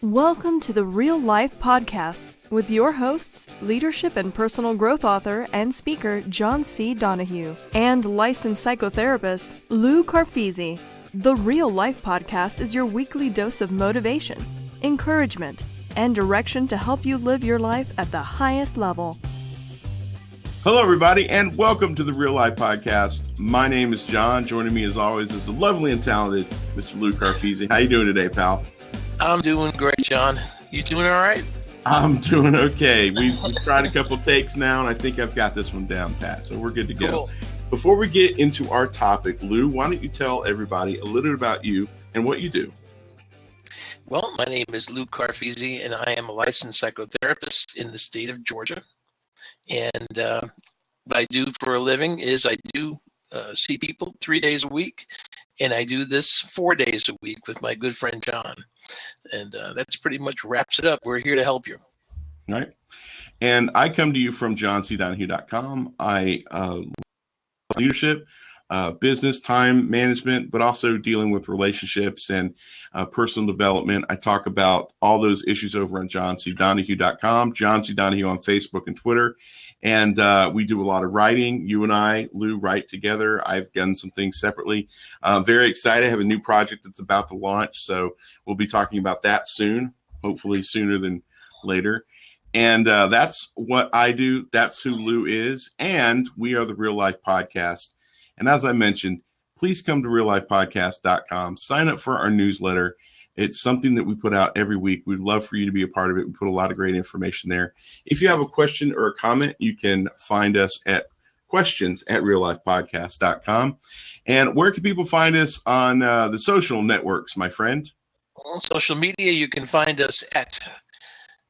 Welcome to the Real Life Podcasts with your hosts, leadership and personal growth author and speaker John C. Donahue and licensed psychotherapist Lou Carfisi. The Real Life Podcast is your weekly dose of motivation, encouragement, and direction to help you live your life at the highest level. Hello, everybody, and welcome to the Real Life Podcast. My name is John. Joining me, as always, is the lovely and talented Mr. Lou Carfisi. How you doing today, pal? I'm doing great, John. You doing all right? I'm doing okay. We've tried a couple takes now, and I think I've got this one down pat, so we're good to go. Cool. Before we get into our topic, Lou, why don't you tell everybody a little bit about you and what you do? Well, my name is Lou Carfisi, and I am a licensed psychotherapist in the state of Georgia. And what I do for a living is I do see people 3 days a week, and I do this 4 days a week with my good friend John. And that's pretty much wraps it up. We're here to help you. All right. And I come to you from johncdonahue.com. I leadership, business, time management, but also dealing with relationships and personal development. I talk about all those issues over on johncdonahue.com, John C. Donahue on Facebook and Twitter. And we do a lot of writing. You and I, Lou, write together. I've done some things separately. Very excited. I have a new project that's about to launch. So we'll be talking about that soon, hopefully sooner than later. And that's what I do. That's who Lou is. And we are the Real Life Podcast. And as I mentioned, please come to reallifepodcast.com. Sign up for our newsletter. It's something that we put out every week. We'd love for you to be a part of it. We put a lot of great information there. If you have a question or a comment, you can find us at questions@reallifepodcast.com. And where can people find us on the social networks, my friend? On social media, you can find us at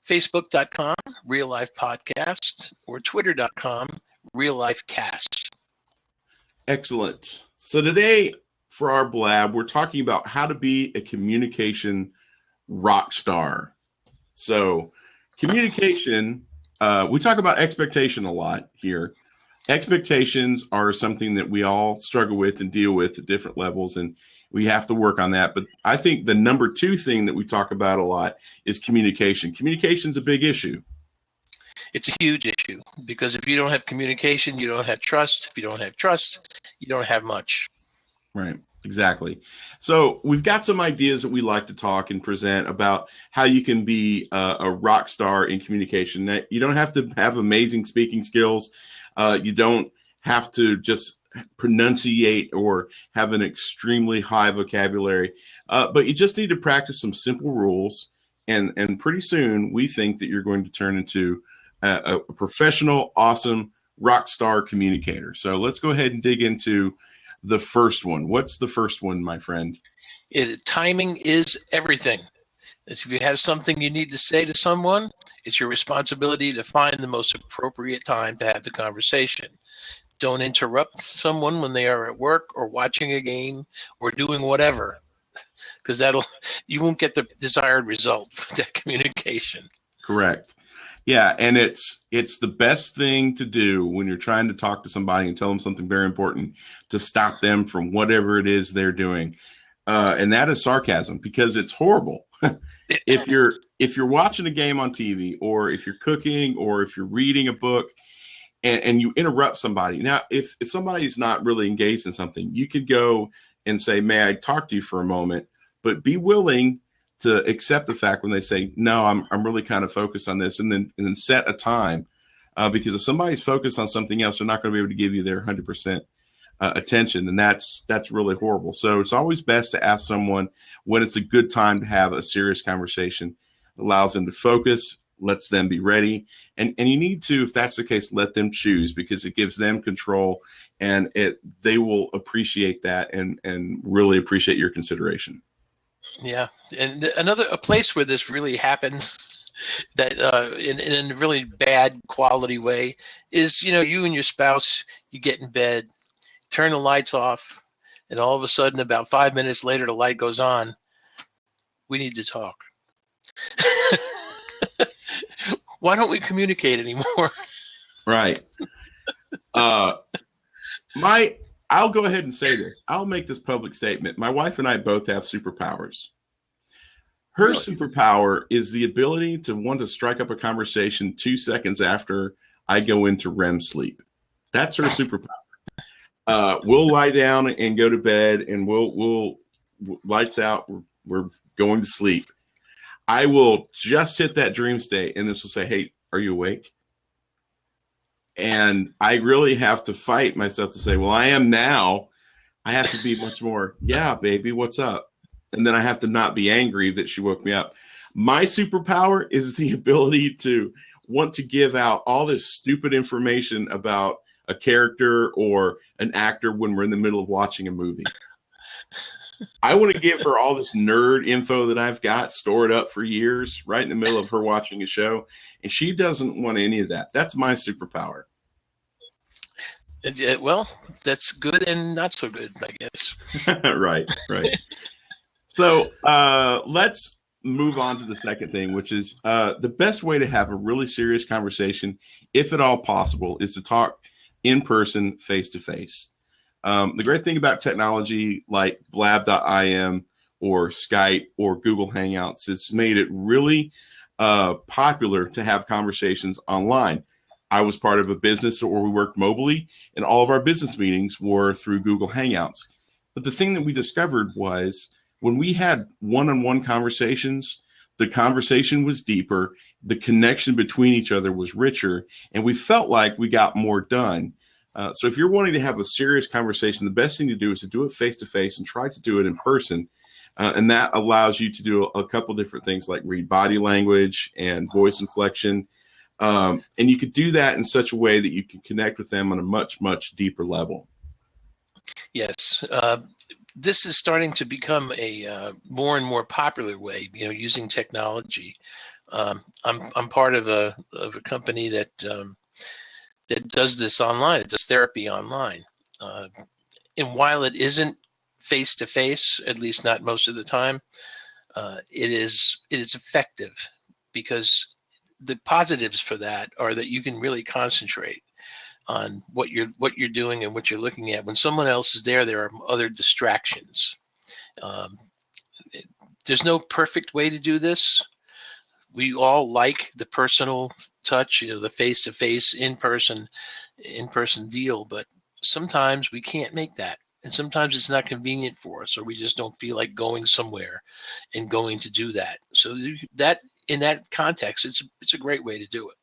facebook.com, Real Life Podcast, or twitter.com, Real Life Cast. Excellent. So today, for our blab, we're talking about how to be a communication rock star. So communication, we talk about expectation a lot here. Expectations are something that we all struggle with and deal with at different levels, and we have to work on that. But I think the number two thing that we talk about a lot is communication. Communication is a big issue. It's a huge issue because if you don't have communication, you don't have trust. If you don't have trust, you don't have much. Right. Exactly. So we've got some ideas that we like to talk and present about how you can be a rock star in communication. That you don't have to have amazing speaking skills. You don't have to just pronunciate or have an extremely high vocabulary, but you just need to practice some simple rules. And pretty soon we think that you're going to turn into a professional, awesome rock star communicator. So let's go ahead and dig into the first one. What's the first one, my friend? Timing is everything. If you have something you need to say to someone, it's your responsibility to find the most appropriate time to have the conversation. Don't interrupt someone when they are at work or watching a game or doing whatever, because you won't get the desired result with that communication. Correct. Yeah, and it's the best thing to do when you're trying to talk to somebody and tell them something very important, to stop them from whatever it is they're doing. And that is sarcasm, because it's horrible. If you're watching a game on TV, or if you're cooking, or if you're reading a book and you interrupt somebody. Now, if somebody's not really engaged in something, you could go and say, "May I talk to you for a moment?" But be willing to accept the fact when they say, "No, I'm really kind of focused on this," and then set a time, because if somebody's focused on something else, they're not going to be able to give you their 100% attention, and that's really horrible. So it's always best to ask someone when it's a good time to have a serious conversation. It allows them to focus, lets them be ready, and you need to, if that's the case, let them choose, because it gives them control, and they will appreciate that and really appreciate your consideration. Yeah, and a place where this really happens, that in a really bad quality way, is you and your spouse, you get in bed, turn the lights off, and all of a sudden, about 5 minutes later, the light goes on. We need to talk. Why don't we communicate anymore? Right. I'll go ahead and say this. I'll make this public statement. My wife and I both have superpowers. Her Really? superpower is the ability to want to strike up a conversation 2 seconds after I go into REM sleep. That's her superpower. We'll lie down and go to bed, and we'll lights out. We're going to sleep. I will just hit that dream state, and this will say, "Hey, are you awake?" And I really have to fight myself to say, "Well, I am now." I have to be much more, "Yeah, baby, what's up?" And then I have to not be angry that she woke me up. My superpower is the ability to want to give out all this stupid information about a character or an actor when we're in the middle of watching a movie. I want to give her all this nerd info that I've got stored up for years right in the middle of her watching a show. And she doesn't want any of that. That's my superpower. Well, that's good and not so good, I guess. Right. So let's move on to the second thing, which is the best way to have a really serious conversation, if at all possible, is to talk in person, face to face. The great thing about technology like blab.im or Skype or Google Hangouts, it's made it really popular to have conversations online. I was part of a business where we worked mobily, and all of our business meetings were through Google Hangouts. But the thing that we discovered was when we had one-on-one conversations, the conversation was deeper, the connection between each other was richer, and we felt like we got more done. So if you're wanting to have a serious conversation, the best thing to do is to do it face-to-face and try to do it in person. And that allows you to do a couple different things like read body language and voice inflection. And you could do that in such a way that you can connect with them on a much, much deeper level. Yes. This is starting to become a more and more popular way, using technology. I'm part of a company that does this online. It does therapy online. And while it isn't face to face, at least not most of the time, it is effective, because the positives for that are that you can really concentrate on what you're doing and what you're looking at. When someone else is there are other distractions. There's no perfect way to do this. We all like the personal touch, the face-to-face, in-person deal, but sometimes we can't make that. And sometimes it's not convenient for us, or we just don't feel like going somewhere and going to do that. So that, in that context, it's a great way to do it.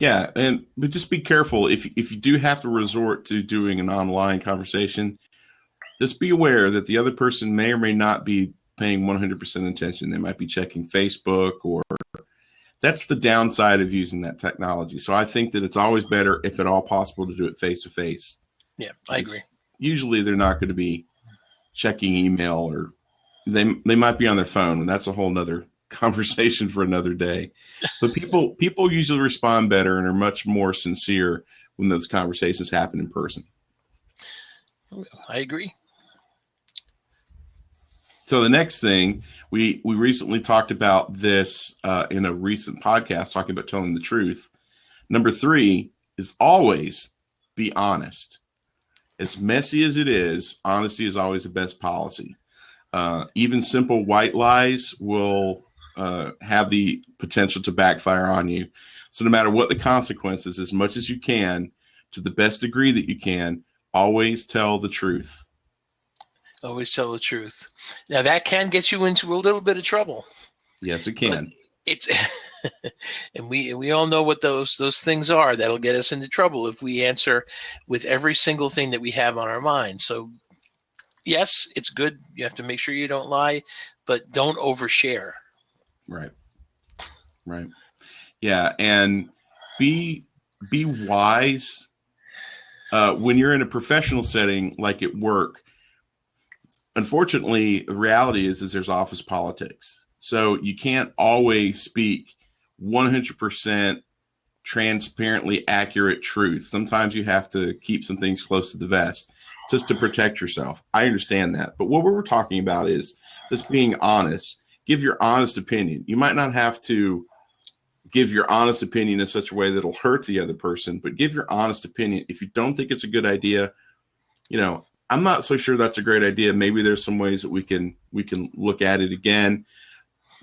Yeah, but just be careful if you do have to resort to doing an online conversation. Just be aware that the other person may or may not be paying 100% attention. They might be checking Facebook, or that's the downside of using that technology. So I think that it's always better, if at all possible, to do it face to face. Yeah, I agree. Usually they're not going to be checking email, or they might be on their phone, and that's a whole nother conversation for another day. But people usually respond better and are much more sincere when those conversations happen in person. I agree. So the next thing, we recently talked about this in a recent podcast, talking about telling the truth. Number 3 is always be honest. As messy as it is, honesty is always the best policy. Even simple white lies will have the potential to backfire on you. So no matter what the consequences, as much as you can, to the best degree that you can, always tell the truth. Always tell the truth. Now that can get you into a little bit of trouble. Yes, it can. But it's and we all know what those things are that'll get us into trouble if we answer with every single thing that we have on our mind. So yes, it's good. You have to make sure you don't lie, but don't overshare. Right. Yeah, and be wise when you're in a professional setting like at work. Unfortunately, the reality is there's office politics. So you can't always speak 100% transparently accurate truth. Sometimes you have to keep some things close to the vest just to protect yourself. I understand that. But what we're talking about is just being honest. Give your honest opinion. You might not have to give your honest opinion in such a way that'll hurt the other person, but give your honest opinion. If you don't think it's a good idea, I'm not so sure that's a great idea. Maybe there's some ways that we can look at it again.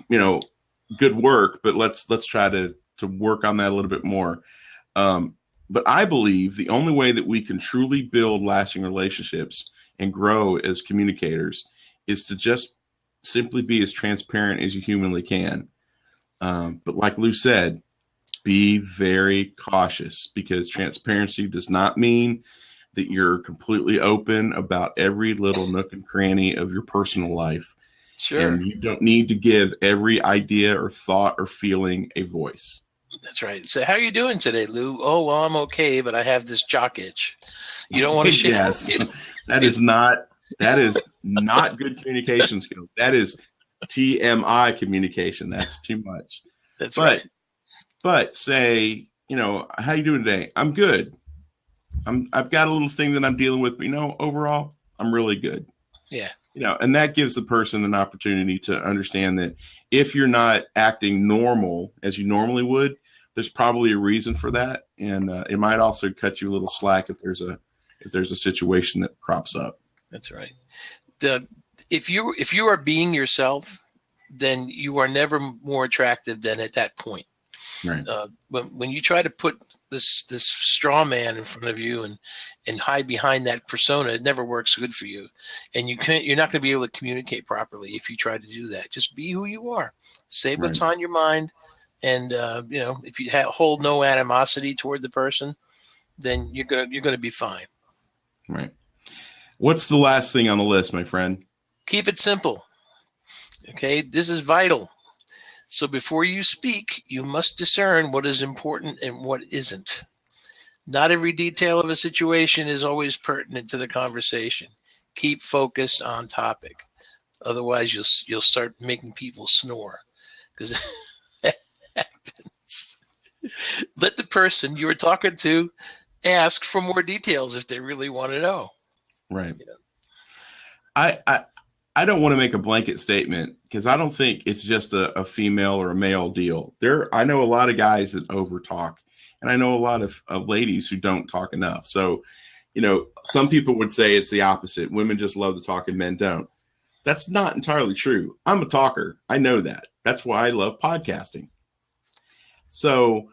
good work, but let's try to work on that a little bit more. But I believe the only way that we can truly build lasting relationships and grow as communicators is to just simply be as transparent as you humanly can. But like Lou said, be very cautious, because transparency does not mean that you're completely open about every little nook and cranny of your personal life. Sure. And you don't need to give every idea or thought or feeling a voice. That's right. So how are you doing today, Lou? Oh, well, I'm okay, but I have this jock itch. You don't want to share. Yes. That is not good communication skills. That is TMI communication. That's too much. That's right. But say, how you doing today? I'm good. I've got a little thing that I'm dealing with, but overall, I'm really good. Yeah. And that gives the person an opportunity to understand that if you're not acting normal as you normally would, there's probably a reason for that. And it might also cut you a little slack if there's a situation that crops up. That's right. If you are being yourself, then you are never more attractive than at that point. Right. When you try to put this straw man in front of you and hide behind that persona, it never works good for you, and you're not going to be able to communicate properly if you try to do that. Just be who you are. Say what's on your mind, and if you hold no animosity toward the person, then you're going to be fine. Right. What's the last thing on the list, my friend? Keep it simple. Okay, this is vital. So before you speak, you must discern what is important and what isn't. Not every detail of a situation is always pertinent to the conversation. Keep focus on topic. Otherwise, you'll start making people snore, because that happens. Let the person you were talking to ask for more details if they really want to know. Right. I don't want to make a blanket statement, because I don't think it's just a female or a male deal. I know a lot of guys that over talk, and I know a lot of ladies who don't talk enough. So, some people would say it's the opposite. Women just love to talk and men don't. That's not entirely true. I'm a talker. I know that. That's why I love podcasting. So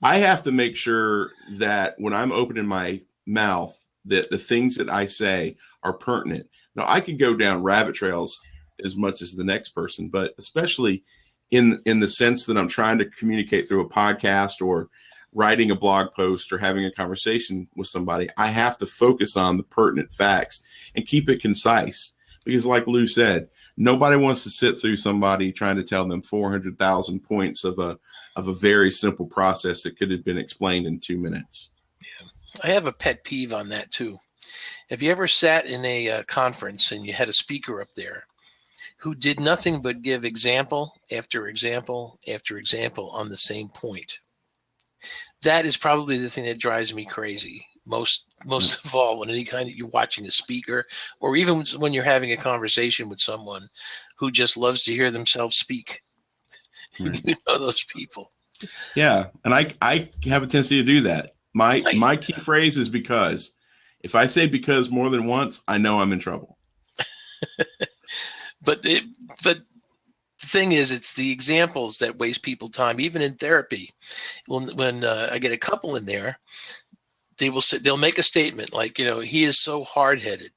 I have to make sure that when I'm opening my mouth, that the things that I say are pertinent. Now, I could go down rabbit trails as much as the next person, but especially in the sense that I'm trying to communicate through a podcast or writing a blog post or having a conversation with somebody, I have to focus on the pertinent facts and keep it concise. Because like Lou said, nobody wants to sit through somebody trying to tell them 400,000 points of a very simple process that could have been explained in 2 minutes. Yeah. I have a pet peeve on that too. Have you ever sat in a conference and you had a speaker up there who did nothing but give example after example after example on the same point? That is probably the thing that drives me crazy most of all, when any kind of you're watching a speaker, or even when you're having a conversation with someone who just loves to hear themselves speak. Right. You know those people. Yeah, and I have a tendency to do that. My key phrase is because. If I say because more than once, I know I'm in trouble. But the thing is, it's the examples that waste people time. Even in therapy, when I get a couple in there, they'll make a statement like, he is so hard-headed,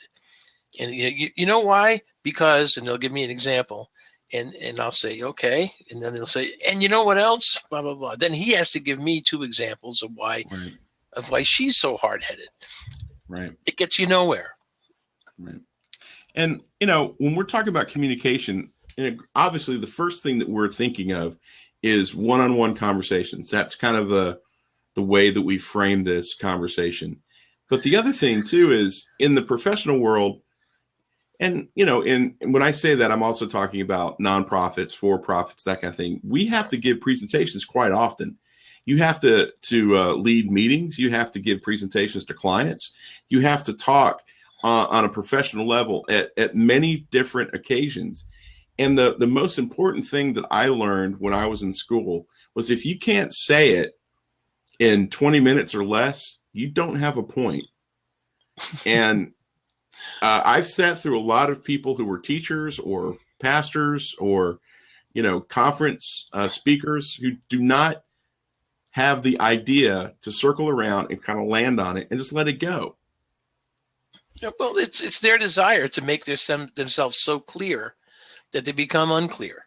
and you know why? Because, and they'll give me an example, and I'll say okay, and then they'll say, and you know what else? Blah blah blah. Then he has to give me 2 examples of why she's so hard-headed. Right. It gets you nowhere. Right. And, when we're talking about communication, obviously the first thing that we're thinking of is one-on-one conversations. That's kind of the way that we frame this conversation. But the other thing too is in the professional world, and, when I say that, I'm also talking about nonprofits, for-profits, that kind of thing. We have to give presentations quite often. You have to lead meetings. You have to give presentations to clients. You have to talk on a professional level at many different occasions. And the most important thing that I learned when I was in school was if you can't say it in 20 minutes or less, you don't have a point. And I've sat through a lot of people who were teachers or pastors or conference speakers who do not have the idea to circle around and kind of land on it and just let it go. Yeah, well, it's their desire to make themselves so clear that they become unclear.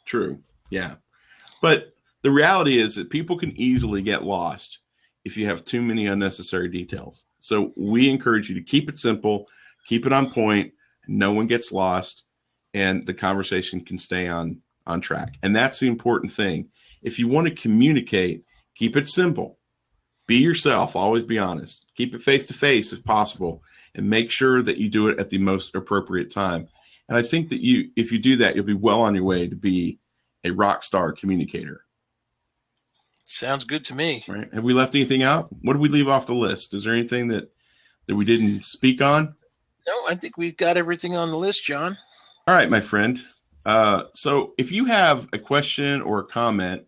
True. Yeah. But the reality is that people can easily get lost if you have too many unnecessary details. So we encourage you to keep it simple, keep it on point, no one gets lost, and the conversation can stay on track. And that's the important thing. If you want to communicate, keep it simple. Be yourself. Always be honest. Keep it face-to-face if possible, and make sure that you do it at the most appropriate time. And I think that if you do that, you'll be well on your way to be a rock star communicator. Sounds good to me. Right? Have we left anything out? What did we leave off the list? Is there anything that we didn't speak on? No, I think we've got everything on the list, John. All right, my friend. So if you have a question or a comment,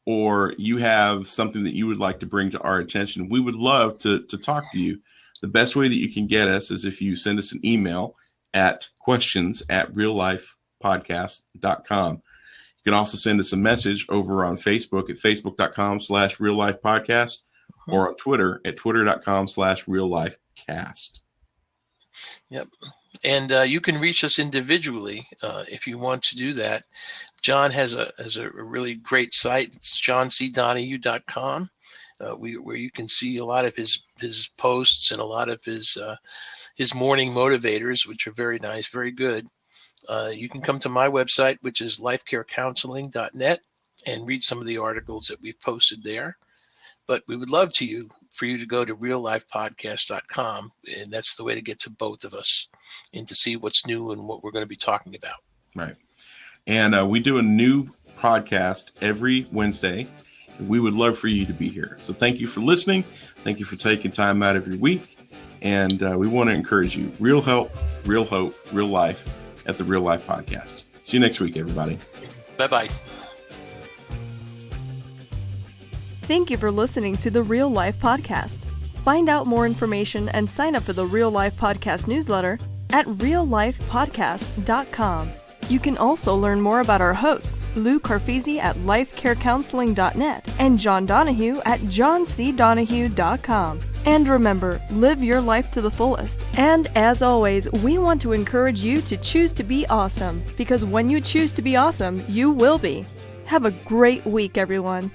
or you have something that you would like to bring to our attention, we would love to talk to you. The best way that you can get us is if you send us an email at questions@reallifepodcast.com. You can also send us a message over on Facebook at facebook.com/reallifepodcast, or on Twitter at twitter.com/reallifecast. Yep. And you can reach us individually if you want to do that. John has a really great site. It's johncdonahue.com, where you can see a lot of his posts and a lot of his morning motivators, which are very nice, very good. You can come to my website, which is lifecarecounseling.net, and read some of the articles that we've posted there. But we would love for you to go to reallifepodcast.com, and that's the way to get to both of us and to see what's new and what we're going to be talking about. Right. And we do a new podcast every Wednesday. We would love for you to be here. So thank you for listening. Thank you for taking time out of your week. And we want to encourage you. Real help, real hope, real life at the Real Life Podcast. See you next week, everybody. Bye-bye. Thank you for listening to the Real Life Podcast. Find out more information and sign up for the Real Life Podcast newsletter at reallifepodcast.com. You can also learn more about our hosts, Lou Carfisi at lifecarecounseling.net and John Donahue at johncdonahue.com. And remember, live your life to the fullest. And as always, we want to encourage you to choose to be awesome, because when you choose to be awesome, you will be. Have a great week, everyone.